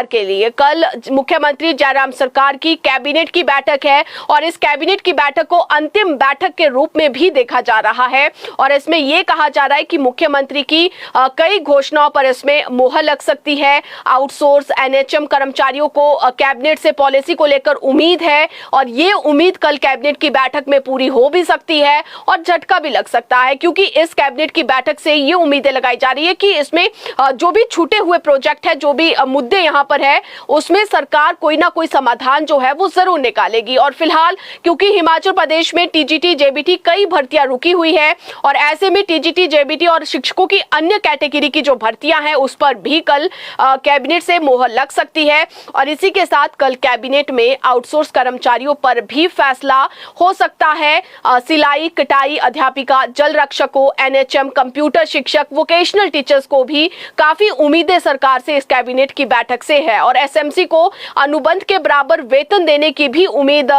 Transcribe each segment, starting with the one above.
के लिए कल मुख्यमंत्री जयराम सरकार की कैबिनेट की बैठक है और इस कैबिनेट की बैठक को अंतिम बैठक के रूप में भी देखा जा रहा है और इसमें यह कहा जा रहा है कि मुख्यमंत्री की कई घोषणाओं पर इसमें मोहर लग सकती है। आउटसोर्स एनएचएम कर्मचारियों को कैबिनेट से पॉलिसी को लेकर उम्मीद है और ये उम्मीद कल कैबिनेट की बैठक में पूरी हो भी सकती है और झटका भी लग सकता है, क्योंकि इस कैबिनेट की बैठक से ये उम्मीदें लगाई जा रही है कि इसमें जो भी छूटे हुए प्रोजेक्ट है, जो भी मुद्दे यहाँ पर है, उसमें सरकार कोई ना कोई समाधान जो है वो जरूर निकालेगी। और फिलहाल क्योंकि हिमाचल प्रदेश में टीजीटी जेबीटी कई भर्तियां रुकी हुई है और ऐसे में टीजीटी जेबीटी और शिक्षकों की अन्य कैटेगरी की जो भर्तियां हैं उस पर भी कल कैबिनेट से मोहर लग सकती है और इसी के साथ कल कैबिनेट में आउटसोर्स कर्मचारियों पर भी फैसला हो सकता है। सिलाई कटाई अध्यापिका, जल रक्षकों, एनएचएम, कंप्यूटर शिक्षक, वोकेशनल टीचर्स को भी काफी उम्मीदें सरकार से इस कैबिनेट की बैठक से है और एसएमसी को अनुबंध के बराबर वेतन देने की भी उम्मीद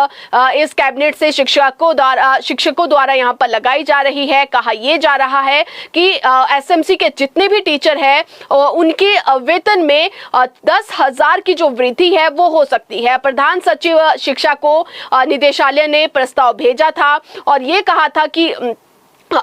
इस कैबिनेट से शिक्षकों द्वारा यहां पर लगाई जा रही है। कहा यह जा रहा है कि एसएमसी के जितने भी टीचर हैं उनके वेतन में 10,000 की जो वृद्धि है वो हो सकती है। प्रधान सचिव शिक्षा को निदेशालय ने प्रस्ताव भेजा था और ये कहा था कि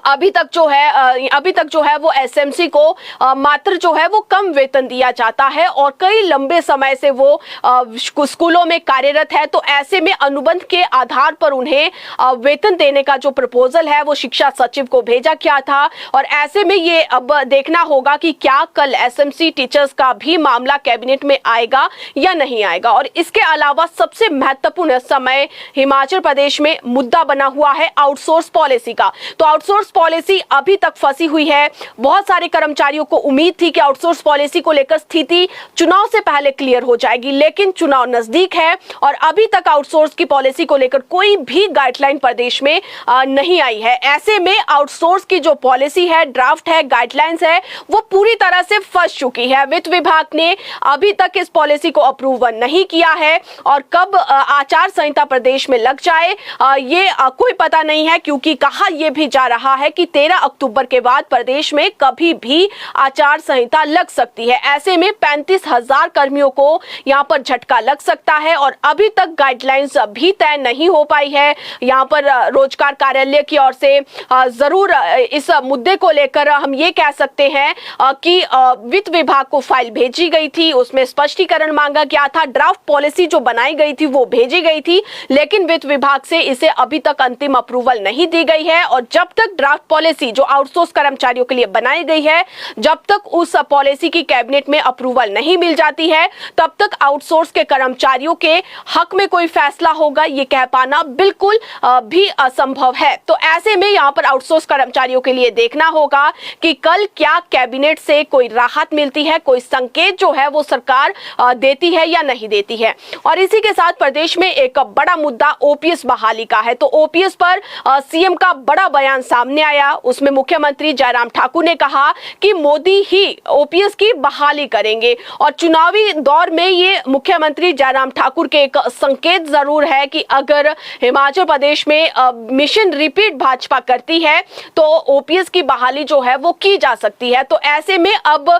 अभी तक जो है वो एसएमसी को मात्र जो है वो कम वेतन दिया जाता है और कई लंबे समय से वो स्कूलों में कार्यरत है, तो ऐसे में अनुबंध के आधार पर उन्हें वेतन देने का जो प्रपोजल है वो शिक्षा सचिव को भेजा गया था और ऐसे में ये अब देखना होगा कि क्या कल एसएमसी टीचर्स का भी मामला कैबिनेट में आएगा या नहीं आएगा। और इसके अलावा सबसे महत्वपूर्ण समय हिमाचल प्रदेश में मुद्दा बना हुआ है आउटसोर्स पॉलिसी का। तो आउटसोर्स पॉलिसी अभी तक फंसी हुई है। बहुत सारे कर्मचारियों को उम्मीद थी कि आउटसोर्स पॉलिसी को लेकर स्थिति चुनाव से पहले क्लियर हो जाएगी, लेकिन चुनाव नजदीक है और अभी तक आउटसोर्स की पॉलिसी को लेकर कोई भी गाइडलाइन प्रदेश में नहीं आई है। ऐसे में आउटसोर्स की जो पॉलिसी है, ड्राफ्ट है, गाइडलाइंस है, वो पूरी तरह से फंस चुकी है। वित्त विभाग ने अभी तक इस पॉलिसी को अप्रूव नहीं किया है और कब आचार संहिता प्रदेश में लग जाए ये कोई पता नहीं है, क्योंकि कहा यह भी जा रहा है कि 13 अक्टूबर के बाद प्रदेश में कभी भी आचार संहिता लग सकती है। ऐसे में 35,000 कर्मियों को यहां पर झटका लग सकता है और अभी तक गाइडलाइंस भी तय नहीं हो पाई है। यहां पर रोजगार कार्यालय की ओर से जरूर इस मुद्दे को लेकर हम ये कह सकते हैं कि वित्त विभाग को फाइल भेजी गई थी, उसमें स्पष्टीकरण मांगा गया था, ड्राफ्ट पॉलिसी जो बनाई गई थी वो भेजी गई थी, लेकिन वित्त विभाग से इसे अभी तक अंतिम अप्रूवल नहीं दी गई है और जब तक ड्राफ्ट पॉलिसी जो आउटसोर्स कर्मचारियों के लिए बनाई गई है, जब तक उस पॉलिसी की कैबिनेट में अप्रूवल नहीं मिल जाती है, तब तक आउटसोर्स के कर्मचारियों के हक में कोई फैसला होगा ये कह पाना बिल्कुल भी असंभव है। तो ऐसे में यहाँ पर आउटसोर्स कर्मचारियों के लिए देखना होगा कि कल क्या कैबिनेट से कोई राहत मिलती है, कोई संकेत जो है वो सरकार देती है या नहीं देती है। और इसी के साथ प्रदेश में एक बड़ा मुद्दा ओपीएस बहाली का है। तो ओपीएस पर सीएम का बड़ा बयान सामने आया। उसमें मुख्यमंत्री जयराम ठाकुर ने कहा कि मोदी ही ओपीएस की बहाली करेंगे और चुनावी दौर में ये मुख्यमंत्री जयराम ठाकुर के एक संकेत जरूर है कि अगर हिमाचल प्रदेश में मिशन रिपीट भाजपा करती है तो ओपीएस की बहाली जो है वो की जा सकती है। तो ऐसे में अब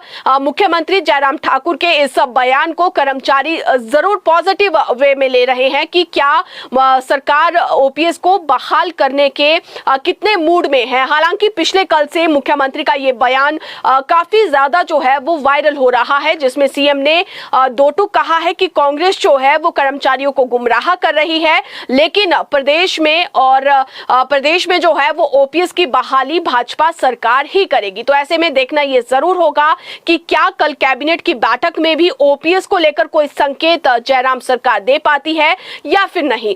मुख्यमंत्री जयराम ठाकुर के इस बयान को कर्मचारी जरूर पॉजिटिव वे में ले रहे हैं कि क्या सरकार ओपीएस को बहाल करने के कितने मूड में है। हालांकि पिछले कल से मुख्यमंत्री का ये बयान काफी ज्यादा जो है वो वायरल हो रहा है, जिसमें सीएम ने दो टूक कहा है कि कांग्रेस जो है वो कर्मचारियों को गुमराह कर रही है, लेकिन प्रदेश में जो है वो ओपीएस की बहाली भाजपा सरकार ही करेगी। तो ऐसे में देखना ये जरूर होगा कि क्या कल कैबिनेट की बैठक में भी ओपीएस को लेकर कोई संकेत जयराम सरकार दे पाती है या फिर नहीं।